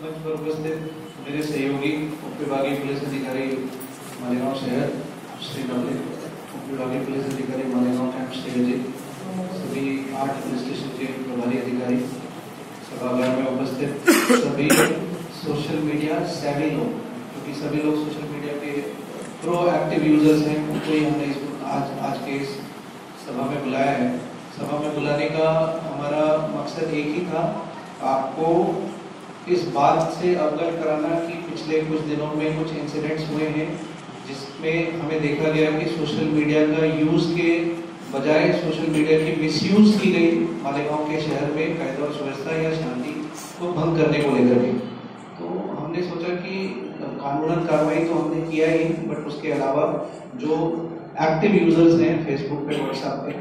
मंच पर उपस्थित मेरे सहयोगी उपविभागीय पुलिस अधिकारी मालेगांव शहर श्री नवनीत, उपविभागीय पुलिस अधिकारी मालेगांव कैंप श्री अजित, सभी 8 पुलिस स्टेशन के प्रभारी अधिकारी, सभागार में उपस्थित सभी सोशल मीडिया सेवी लोग, क्योंकि सभी लोग सोशल मीडिया के प्रोएक्टिव यूजर्स हैं, उनको ही हमने आज के इस सभा में बुलाया है। सभा में बुलाने का हमारा मकसद एक ही था, आपको इस बात से अवगत कराना कि पिछले कुछ दिनों में कुछ इंसिडेंट्स हुए हैं जिसमें हमें देखा गया कि सोशल मीडिया का यूज के बजाय सोशल मीडिया की मिसयूज की गई मालेगांव के शहर में कायदा और सुव्यवस्था या शांति को भंग करने को लेकर के। तो हमने सोचा कि कानूनन कार्रवाई तो हमने किया ही, बट उसके अलावा जो एक्टिव यूजर्स हैं फेसबुक पे, व्हाट्सएप पे,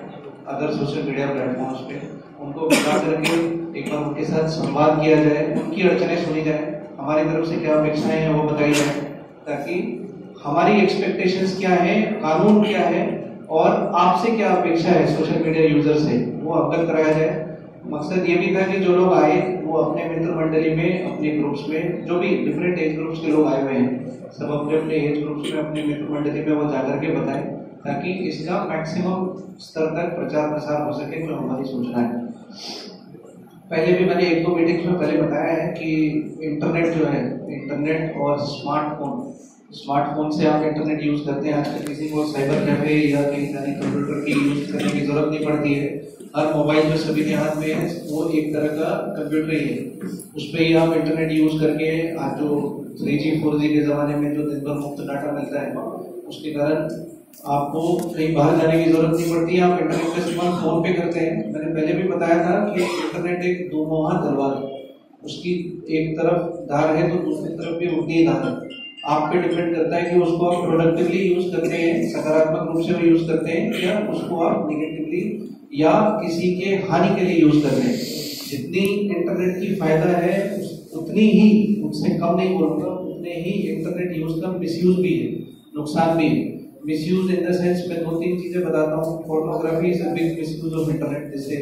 अदर सोशल मीडिया प्लेटफॉर्म्स पे, उनको बुला करके एक बार उनके साथ संवाद किया जाए, उनकी अड़चनें सुनी जाए, हमारी तरफ से क्या अपेक्षाएं हैं वो बताई जाए, ताकि हमारी एक्सपेक्टेशंस क्या है, कानून क्या है और आपसे क्या अपेक्षा है सोशल मीडिया यूजर से, वो अवगत कराया जाए। मकसद ये भी था कि जो लोग आए वो अपने मित्र मंडली में, अपने ग्रुप्स में, जो भी डिफरेंट एज ग्रुप्स के लोग आए हुए हैं, सब अपने अपने एज ग्रुप्स में, अपने मित्र मंडली में वो जाकर के बताएं, ताकि इसका मैक्सिमम स्तर तक प्रचार प्रसार हो सके, जो हमारी सूचना है। पहले भी मैंने 1-2 मीटिंग्स में पहले बताया है कि इंटरनेट जो है, इंटरनेट और स्मार्टफोन से आप इंटरनेट यूज करते हैं। आजकल किसी को साइबर कैफे या कहीं जाने कंप्यूटर की यूज करने की जरूरत नहीं पड़ती है। हर मोबाइल जो सभी के हाथ में है वो एक तरह का कंप्यूटर ही है, उस पर ही आप इंटरनेट यूज करके, आज जो 3G 4G के जमाने में जो दिन भर मुफ्त डाटा मिलता है, उसके कारण आपको कहीं बाहर जाने की जरूरत नहीं पड़ती है, आप इंटरनेट का इस्तेमाल फोन पे करते हैं। मैंने पहले भी बताया था कि इंटरनेट एक दोमुहा तलवार है, उसकी एक तरफ धार है तो दूसरी तरफ भी उतनी ही धार है। आप पे डिपेंड करता है कि उसको आप प्रोडक्टिवली यूज करते हैं, सकारात्मक रूप से यूज करते हैं, या उसको आप निगेटिवली या किसी के हानि के लिए यूज करते हैं। जितनी इंटरनेट की फायदा है उतनी ही, उससे कम नहीं बोलूंगा, उतने ही इंटरनेट यूज का मिसयूज भी है, नुकसान भी है। मिसयूज इन द सेंस मैं 2-3 चीजें बताता हूँ। Pornography is a big misuse of internet, जिससे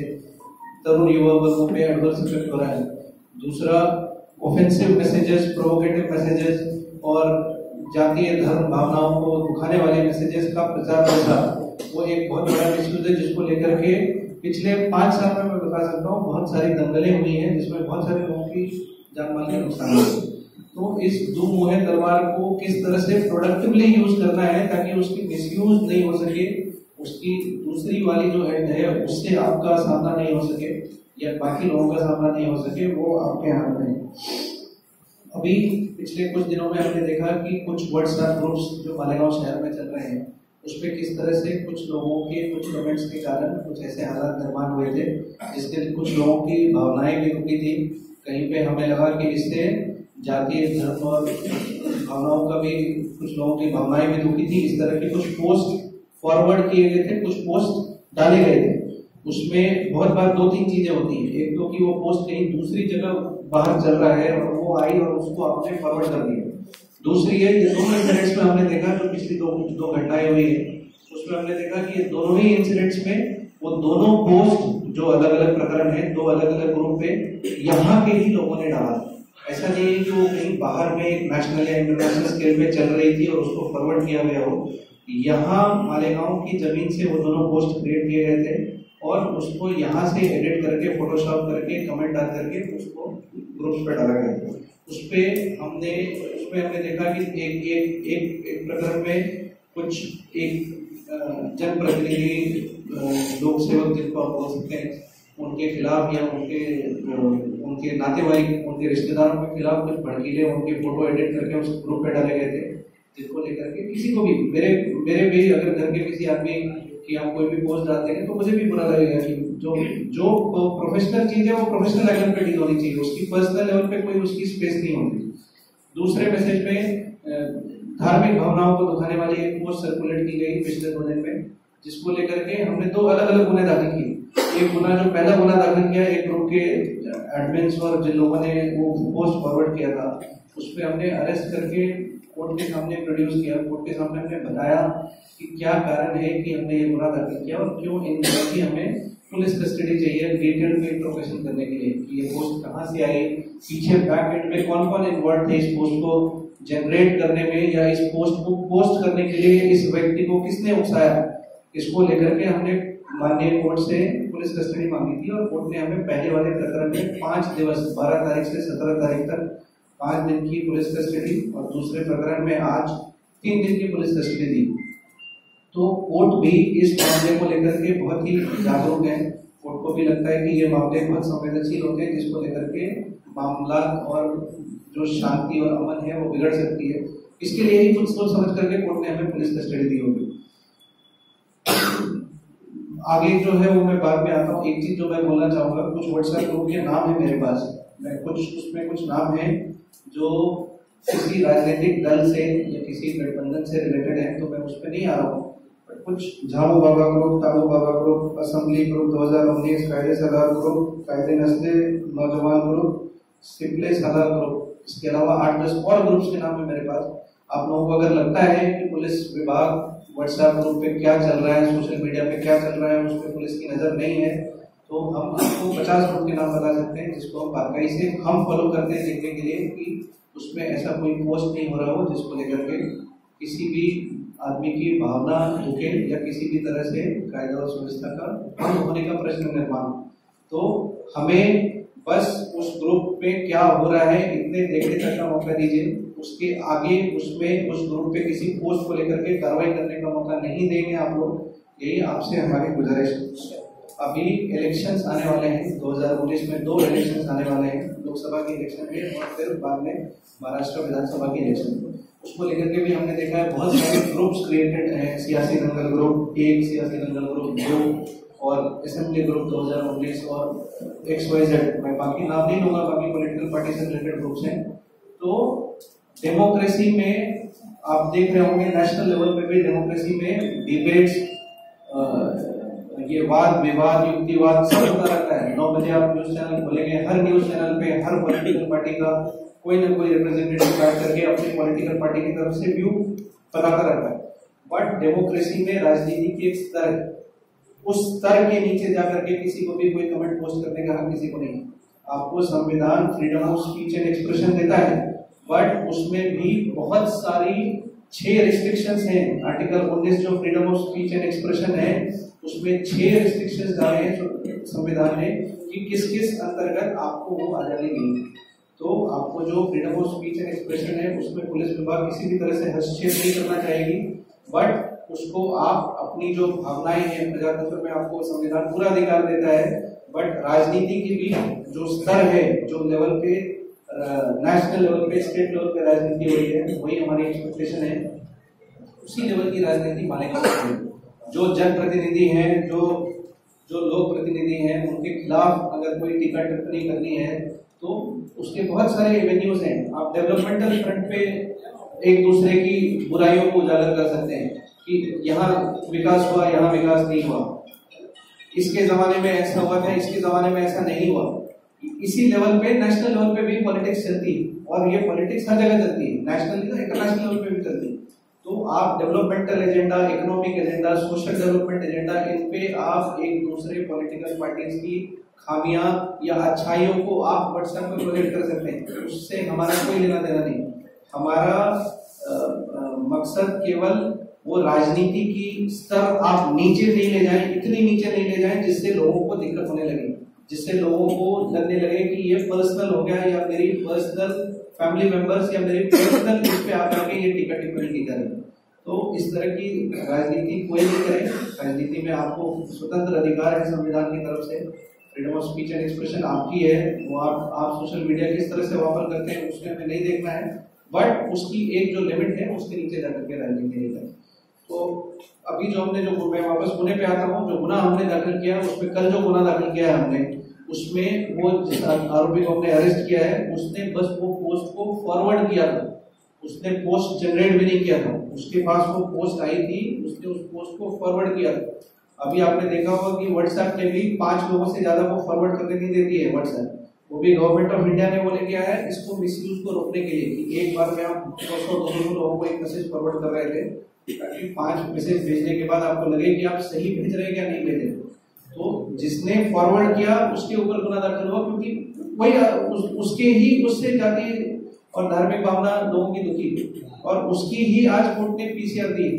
तरुण युवा वर्गों पे एडवर्स इफेक्ट हो रहा है। दूसरा, ऑफेंसिव मैसेजेस, प्रोवोकेटिव मैसेजेस और जातीय धर्म भावनाओं को दुखाने वाले मैसेजेस का प्रचार प्रसार, वो एक बहुत बड़ा मिसयूज है, जिसको लेकर के पिछले 5 साल में मैं बता सकता हूँ बहुत सारी दंगलें हुई हैं, जिसमें बहुत सारे लोगों की जान माल के नुकसान हुए। तो इस दोमुहे तलवार को किस तरह से प्रोडक्टिवली यूज करना है ताकि उसकी मिसयूज नहीं हो सके, उसकी दूसरी वाली जो एंड है उससे आपका सामना नहीं हो सके या बाकी लोगों का सामना नहीं हो सके, वो आपके हाथ में है। अभी पिछले कुछ दिनों में हमने देखा कि कुछ व्हाट्सएप ग्रुप्स जो मालेगांव शहर में चल रहे हैं, उस पर किस तरह से कुछ लोगों के कुछ कमेंट्स के कारण कुछ ऐसे हालात निर्माण हुए थे जिससे कुछ लोगों की भावनाएं भी रुकी थी। कहीं पे हमें लगा कि इससे जातीय धर्म और भावनाओं का भी, कुछ लोगों की भावनाएं भी दुखी थी। इस तरह के कुछ पोस्ट फॉरवर्ड किए गए थे, कुछ पोस्ट डाले गए थे। उसमें बहुत बार 2-3 चीजें होती हैं। एक तो कि वो पोस्ट कहीं दूसरी जगह बाहर चल रहा है और वो आई और उसको आपने फॉरवर्ड कर दिया। दूसरी है, ये दोनों इंसिडेंट्स में हमने देखा, जो पिछली दो घटनाएं हुई है उसमें हमने देखा कि ये दोनों ही इंसिडेंट्स में वो दोनों पोस्ट जो अलग अलग प्रकरण है, 2 अलग अलग ग्रुप पे यहाँ के ही लोगों ने डाला। ऐसा नहीं है कि वो कहीं बाहर में नेशनल या इंटरनेशनल स्केल पे चल रही थी और उसको फॉरवर्ड किया गया हो। यहाँ मालेगांव की जमीन से वो दोनों पोस्ट क्रिएट किए गए थे और उसको यहाँ से एडिट करके, फोटोशॉप करके, कमेंट डाल करके उसको ग्रुप्स पे डाला गया था। उसमें हमने देखा कि एक प्रकरण में कुछ एक जनप्रतिनिधि, लोक सेवक जिनको आप बोल सकते हैं, उनके खिलाफ या उनके नातेवाईक, उनके रिश्तेदारों के खिलाफ कुछ भड़कीले उनके फोटो एडिट करके उस ग्रुप पे डाले गए थे, जिसको लेकर के किसी को भी, मेरे भी अगर घर के किसी आदमी की आप कोई भी पोस्ट डालते हैं तो मुझे भी बुरा लगेगा कि जो प्रोफेशनल चीज है वो प्रोफेशनल लेवल पे डील होनी चाहिए, उसकी पर्सनल लेवल पे कोई उसकी स्पेस नहीं होती। दूसरे मैसेज में धार्मिक भावनाओं को दुखाने वाली एक पोस्ट सर्कुलेट की गई पिछले 2 दिन में, जिसको लेकर के हमने 2 अलग-अलग गुने दाखिल किए। एक गुना, जो पहला गुना दाखिल किया एक ग्रुप के एडमिन्स और जिन लोगों ने वो पोस्ट फॉरवर्ड किया था, उस पर हमने अरेस्ट करके कोर्ट के सामने प्रोड्यूस किया। कोर्ट के सामने हमने बताया कि क्या कारण है कि हमने ये गुना दाखिल किया और क्यों इन तरह की हमें पुलिस कस्टडी चाहिए डिटेल में इंट्रोगेशन करने के लिए कि ये पोस्ट कहाँ से आई, पीछे बैक एंड में कौन कौन इन्वॉल्व थे इस पोस्ट को जनरेट करने में, या इस पोस्ट को पोस्ट करने के लिए इस व्यक्ति को किसने उकसाया। इसको लेकर के हमने माननीय कोर्ट से पुलिस कस्टडी मांगी थी और कोर्ट ने हमें पहले वाले प्रकरण में 5 दिवस 12 तारीख से 17 तारीख तक 5 दिन की पुलिस कस्टडी और दूसरे प्रकरण में आज 3 दिन की पुलिस कस्टडी दी। तो कोर्ट भी इस मामले को लेकर के बहुत ही जागरूक है। कोर्ट को भी लगता है कि ये मामले बहुत संवेदनशील होते हैं जिसको लेकर के मामला और जो शांति और अमन है वो बिगड़ सकती है। इसके लिए ही कुछ सोच समझ करके कोर्ट ने हमें पुलिस कस्टडी दी होगी। आगे जो है वो मैं बाद में आता हूँ। एक चीज जो मैं बोलना चाहूंगा, कुछ व्हाट्सएप ग्रुप के नाम है मेरे पास, मैं उसमें कुछ नाम है जो किसी राजनीतिक दल से या किसी गठबंधन से रिलेटेड है, तो मैं उस पर नहीं आ रहा हूँ। कुछ झाड़ू बाबा ग्रुप, तालू बाबा ग्रुप, असेंबली ग्रुप 2019, कायदे सलार ग्रुप, कायदे नस्ले नौजवान ग्रुप, सिपले सलार ग्रुप, इसके अलावा 8-10 और ग्रुप्स के नाम है मेरे पास। आप लोगों को अगर लगता है कि पुलिस विभाग व्हाट्सएप ग्रुप पे क्या चल रहा है, सोशल मीडिया पे क्या चल रहा है, उस पर पुलिस की नजर नहीं है, तो हम आपको 50 ग्रुप के नाम बता सकते हैं जिसको हम बाकायदे से हम फॉलो करते हैं देखने के लिए कि उसमें ऐसा कोई पोस्ट नहीं हो रहा हो जिसको लेकर के किसी भी आदमी की भावना धोखे या किसी भी तरह से कायदा और सुव्यवस्था का भंग होने का प्रश्न निर्माण। तो हमें बस उस ग्रुप पे क्या हो रहा है इतने देखने तक का मौका दीजिए, उसके आगे उसमें उस ग्रुप पे किसी पोस्ट को लेकर के कार्रवाई करने का मौका नहीं देंगे आप लोग, यही आपसे हमारी गुजारिश है। अभी इलेक्शंस आने वाले हैं, 2019 में 2 इलेक्शंस आने वाले हैं, लोकसभा के इलेक्शन में और फिर बाद में महाराष्ट्र विधानसभा के इलेक्शन। उसको लेकर के भी हमने देखा है बहुत सारे ग्रुप्स क्रिएटेड हैं, सियासी दंगल ग्रुप 1, सियासी दंगल ग्रुप 2 और असेंबली ग्रुप 2019 और XYZ, मैं बाकी नाम नहीं लूंगा, बाकी पॉलिटिकल पार्टी से रिलेटेड ग्रुप्स हैं। तो डेमोक्रेसी में आप देख रहे होंगे नेशनल लेवल पे भी डेमोक्रेसी में डिबेट्स, ये वाद विवाद युक्तिवाद सब होता रहता है। 9 बजे आप न्यूज चैनल खोलेंगे, हर न्यूज चैनल पे हर पॉलिटिकल पार्टी का कोई ना कोई रिप्रेजेंटेटिव बैठ करके अपनी पॉलिटिकल पार्टी की तरफ से व्यू बताता रहता है। बट डेमोक्रेसी में राजनीति की एक स्तर है, उस स्तर के नीचे जाकर के किसी को भी कोई कमेंट पोस्ट करने का हक किसी को नहीं। आपको संविधान freedom of speech and expression देता है, बट उसमें भी बहुत सारी 6 रिस्ट्रिक्शंस हैं। आर्टिकल 19 जो freedom of speech and expression है उसमें 6 रिस्ट्रिक्शंस डाले हैं संविधान में कि किस किस अंतर्गत आपको वो आजादी मिली। तो आपको जो freedom of speech and expression है उसमें पुलिस विभाग किसी भी तरह से हस्तक्षेप नहीं करना चाहेगी, बट उसको आप अपनी जो भावनाएं हैं, प्रजातंत्र में आपको संविधान पूरा अधिकार देता है, बट राजनीति की भी जो स्तर है, जो लेवल पे नेशनल लेवल पे स्टेट लेवल पे राजनीति हुई है, वही हमारी एक्सपेक्टेशन है, उसी लेवल की राजनीति मानेगा। जो जनप्रतिनिधि हैं, जो लोक प्रतिनिधि हैं, उनके खिलाफ अगर कोई टीका टिप्पणी करनी है तो उसके बहुत सारे एवेन्यूज हैं। आप डेवलपमेंटल फ्रंट पे एक दूसरे की बुराइयों को उजागर कर सकते हैं कि यहाँ विकास हुआ, यहाँ विकास नहीं हुआ, इसके जमाने में ऐसा हुआ था, इसके जमाने में ऐसा नहीं हुआ। इसी लेवल पे नेशनल लेवल पे भी पॉलिटिक्स चलती है और ये पॉलिटिक्स हर जगह चलती है, नेशनल इंटरनेशनल लेवल पे भी चलती है। तो आप developmental agenda, economic agenda, social development agenda, इन पे आप एक दूसरे पॉलिटिकल पार्टीज की खामियां या अच्छाइयों को आप व्हाट्सएप पर प्रोजेक्ट कर सकते हैं, उससे हमारा कोई लेना देना नहीं। हमारा मकसद केवल वो राजनीति की स्तर आप नीचे नहीं ले जाएं, इतनी नीचे नहीं ले जाएं जिससे लोगों को दिक्कत होने लगे, जिससे लोगों को लगने लगे कि ये पर्सनल हो गया या मेरी पर्सनल फैमिली मेंबर्स या मेरी पर्सनल इस पे आकर के ये टिकट टिप्पणी की जा रही है। तो इस तरह की राजनीति कोई नहीं करे। राजनीति में आपको स्वतंत्र अधिकार है संविधान की तरफ से, freedom of speech and expression आपकी है, वो आप सोशल मीडिया किस तरह से वापर करते हैं उसमें हमें नहीं देखना है, बट उसकी एक जो लिमिट है उसके नीचे जाकर के राजनीति नहीं करें। तो अभी जो हमने जो मैं वापस पुणे पे आता हूँ, जो गुना हमने दाखिल किया उसमें कल जो गुना दाखिल किया है हमने, उसमें वो जिस आरोपी को हमने अरेस्ट किया है उसने बस वो पोस्ट को फॉरवर्ड किया था, उसने पोस्ट जनरेट भी नहीं किया था, उसके पास वो पोस्ट आई थी, उसने उस पोस्ट को फॉरवर्ड किया था। अभी आपने देखा होगा कि व्हाट्सएप ने भी 5 लोगों से ज्यादा को फॉरवर्ड करने नहीं देती है व्हाट्सएप, वो भी गवर्नमेंट ऑफ इंडिया ने बोले किया है इसको मिसयूज को रोकने के लिए कि एक बार में आप 200-200 लोगों को एक मैसेज फॉरवर्ड कर रहे थे ताकि 5 मैसेज भेजने के बाद आपको लगे कि आप सही भेज रहे हैं या नहीं भेज रहे। तो जिसने फॉरवर्ड किया उसके ऊपर गुना दाखिल हुआ, क्योंकि वही उससे जाति और धार्मिक भावना लोगों की दुखी, और उसकी ही आज कोर्ट ने पीसीआर दी।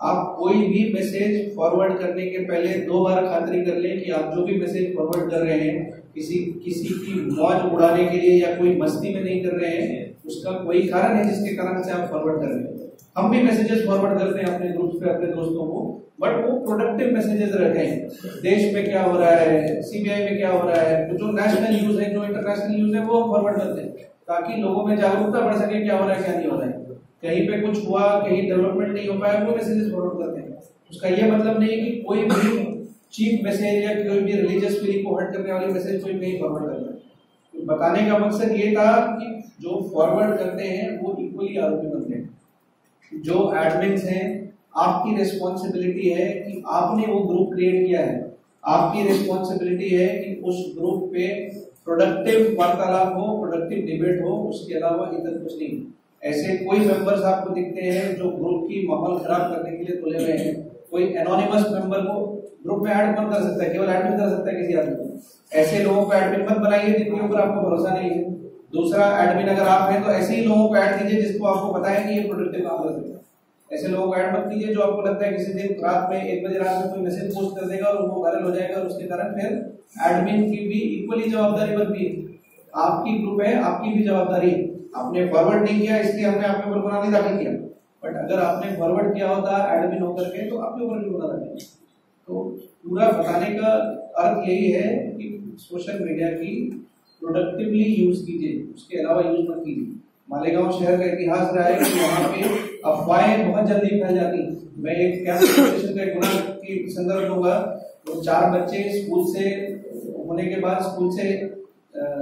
आप कोई भी मैसेज फॉरवर्ड करने के पहले 2 बार खातरी कर लें कि आप जो भी मैसेज फॉरवर्ड कर रहे हैं किसी की मौज उड़ाने के लिए या कोई मस्ती में नहीं कर रहे हैं, उसका कोई कारण है जिसके कारण से आप फॉरवर्ड कर रहे हैं। हम भी मैसेजेस फॉरवर्ड करते हैं अपने ग्रुप पे अपने दोस्तों को, बट वो प्रोडक्टिव मैसेजेस रहते हैं। देश में क्या हो रहा है, सीबीआई में क्या हो रहा है, जो नेशनल न्यूज है, जो इंटरनेशनल न्यूज है, वो हम फॉरवर्ड करते हैं ताकि लोगों में जागरूकता बढ़ सके क्या हो रहा है क्या नहीं हो रहा है। कहीं पे कुछ हुआ, कहीं डेवलपमेंट नहीं हो पाया, वो मैसेजेस फॉरवर्ड करते हैं। उसका ये मतलब नहीं कि कोई भी चीप मैसेज या कोई भी रिलीजियस फीलिंग को हर्ट करने वाली मैसेज कोई नहीं फॉरवर्ड करता है। तो बताने का मकसद ये था कि जो फॉरवर्ड करते हैं वो इक्वली आरोपी बनते हैं। जो एडमिन्स हैं, आपकी रिस्पॉन्सिबिलिटी है कि आपने वो ग्रुप क्रिएट किया है, आपकी रिस्पॉन्सिबिलिटी है कि उस ग्रुप पे प्रोडक्टिव वार्तालाप हो, प्रोडक्टिव डिबेट हो, उसके अलावा इधर कुछ नहीं। ऐसे कोई मेंबर्स आपको दिखते हैं जो ग्रुप की माहौल खराब करने के लिए तुले हुए हैं। कोई एनोनिमस मेंबर को ग्रुप में ऐड कौन कर सकता है? केवल एडमिन कर सकता है किसी आदमी को। ऐसे लोगों को एडमिन मत बनाइए जिनके ऊपर आपको भरोसा नहीं है। दूसरा, एडमिन अगर आप हैं तो ऐसे ही लोगों को ऐड कीजिए जिसको आपको पता है कि ये प्रोडक्टिव काम कर सकता है। ऐसे लोगों को ऐड मत कीजिए जो आपको लगता है किसी दिन रात में 1 बजे रात में कोई मैसेज पोस्ट कर देगा और वो वायरल हो जाएगा और उसके कारण फिर एडमिन की भी इक्वली जवाबदारी बनती है। आपकी ग्रुप है, आपकी भी जवाबदारी। आपने फॉरवर्ड नहीं किया इसलिए हमने आपके ऊपर गुनाह नहीं दाखिल किया, बट अगर आपने फॉरवर्ड किया होता एडमिन होकर के तो आपके ऊपर भी गुनाह दाखिल किया। तो पूरा बताने का अर्थ यही है कि सोशल मीडिया की प्रोडक्टिवली यूज कीजिए, उसके अलावा यूज मत कीजिए। मालेगांव शहर का इतिहास रहा है कि वहाँ पे अफवाहें बहुत जल्दी फैल जाती। मैं एक कैंप स्टेशन का गुनाह की संदर्भ दूंगा। तो 4 बच्चे स्कूल से होने के बाद स्कूल से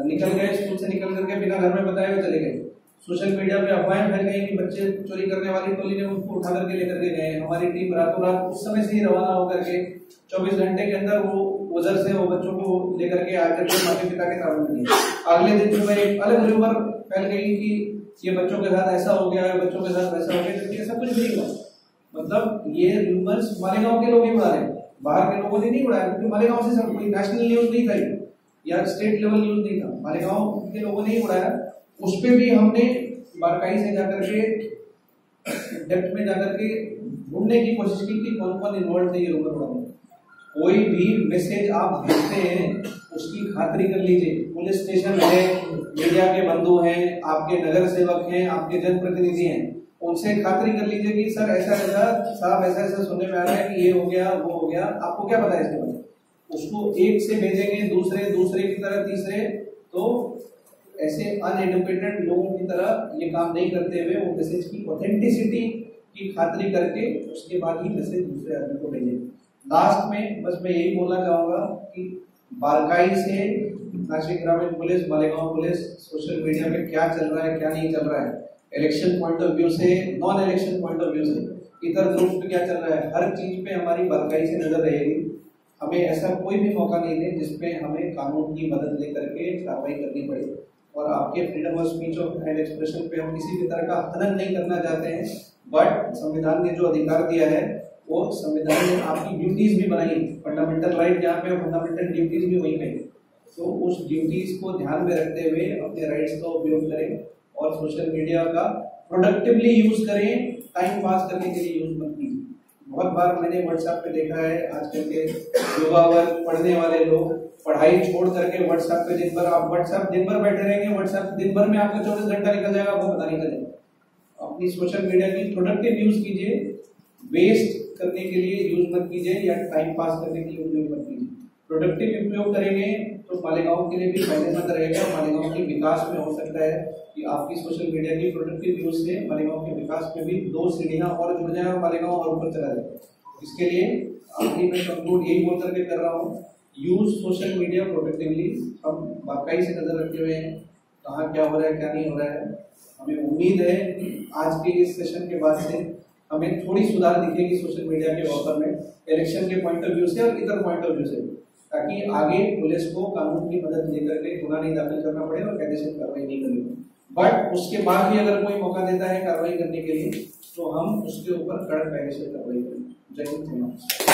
निकल करके बिना घर में बताए हुए चले गए। सोशल मीडिया पे अफवाहें फैल गई कि बच्चे चोरी करने वाली टोली ने उनको उठा करके लेकर के गए। हमारी टीम रातों रात उस समय से ही रवाना होकर के 24 घंटे के अंदर वो उधर से वो बच्चों को लेकर के आकर के माता पिता के ताबे में दिए। अगले दिन सुबह एक अलग र्यूमर फैल गई कि ये बच्चों के साथ ऐसा हो गया, बच्चों के साथ वैसा हो गया, जबकि ऐसा कुछ नहीं हुआ। मतलब ये र्यूमर्स मालेगांव के लोग ही उड़ा रहे हैं, बाहर के लोगों ने नहीं उड़ाया, क्योंकि मालेगांव से सब कोई नेशनल न्यूज नहीं था या स्टेट लेवल न्यूज नहीं था, मालेगांव के लोगों ने ही उड़ाया। उस पर भी हमने बारकाई से जाकर के डेप्थ में जाकर के ढूंढने की कोशिश की कि कौन कौन इन्वॉल्व थे ये रूमर उड़ाने। कोई भी मैसेज आप भेजते हैं उसकी खातरी कर लीजिए। पुलिस स्टेशन है, मीडिया के बंधु हैं, आपके नगर सेवक हैं, आपके जनप्रतिनिधि हैं, उनसे खातरी कर लीजिए कि सर ऐसा साहब ऐसा सुनने में आ रहा है कि ये हो गया वो हो गया, आपको क्या पता है इसके बारे में। उसको एक से भेजेंगे दूसरे की तरह तीसरे, तो ऐसे अनएडुकेटेड लोगों की तरह ये काम नहीं करते हुए वो मैसेज की ऑथेंटिसिटी की खातरी करके उसके बाद ही मैसेज दूसरे आदमी को भेजें। लास्ट में बस मैं यही बोलना चाहूंगा कि बारकाई से नासिक ग्रामीण police, Malegaon police social media पे क्या चल रहा है क्या नहीं चल रहा है, इलेक्शन पॉइंट ऑफ व्यू से, non election point of view से, इधर ग्रुप पे क्या चल रहा है, हर चीज पे हमारी बारकाई से नजर रहेगी। हमें ऐसा कोई भी मौका नहीं दे जिसपे हमें कानून की मदद लेकर के कार्रवाई करनी पड़े। और आपके freedom of speech and expression पे हम किसी भी तरह का हनन नहीं करना चाहते हैं, बट संविधान ने जो अधिकार दिया है वो संविधान ने आपकी ड्यूटीज भी बनाई, फंडामेंटल राइट जहाँ पे फंडामेंटल ड्यूटीज भी वहीं पे। तो उस ड्यूटीज को ध्यान में रखते हुए अपने राइट्स का उपयोग करें और सोशल मीडिया का प्रोडक्टिवली यूज करें, टाइम पास करने के लिए यूज मत कीजिए। बहुत बार मैंने व्हाट्सएप पे देखा है आजकल के युवा वर्ग, पढ़ने वाले लोग पढ़ाई छोड़ करके व्हाट्सएप पे दिन भर, आप व्हाट्सएप दिन भर बैठे रहेंगे, व्हाट्सएप दिन भर में आपका 24 घंटा निकल जाएगा, आपको पता नहीं चलेगा। अपनी सोशल मीडिया की प्रोडक्टिव यूज कीजिए, वेस्ट करने के लिए यूज मत कीजिए या टाइम पास करने के लिए उपयोग मत कीजिए। प्रोडक्टिव उपयोग करेंगे तो मालेगांव के लिए भी फायदेमंद रहेगा। मालेगांव के विकास में हो सकता है कि आपकी सोशल मीडिया की प्रोडक्टिव यूज से मालेगांव के विकास में भी 2 सीढ़ियां और जुड़ जाए और मालेगांव और ऊपर चला जाए। इसके लिए आखिरी में कंक्लूड यही बोल करके कर रहा हूँ, यूज सोशल मीडिया प्रोडक्टिवली। हम बाकाई से नजर रखे हुए हैं कहाँ क्या हो रहा है क्या नहीं हो रहा है। हमें उम्मीद है कि आज के इस सेशन के बाद से हमें थोड़ी सुधार दिखेगी सोशल मीडिया के ऑफर में, इलेक्शन के पॉइंट ऑफ व्यू से और इतर पॉइंट ऑफ व्यू से, ताकि आगे पुलिस को कानून की मदद लेकर के गुनाह नहीं दाखिल करना पड़े और कायदेशीर कार्रवाई नहीं करनी पड़े। बट उसके बाद भी अगर कोई मौका देता है कार्रवाई करने के लिए तो हम उसके ऊपर कड़क कायदेशीर कार्रवाई करें। जय हिंद।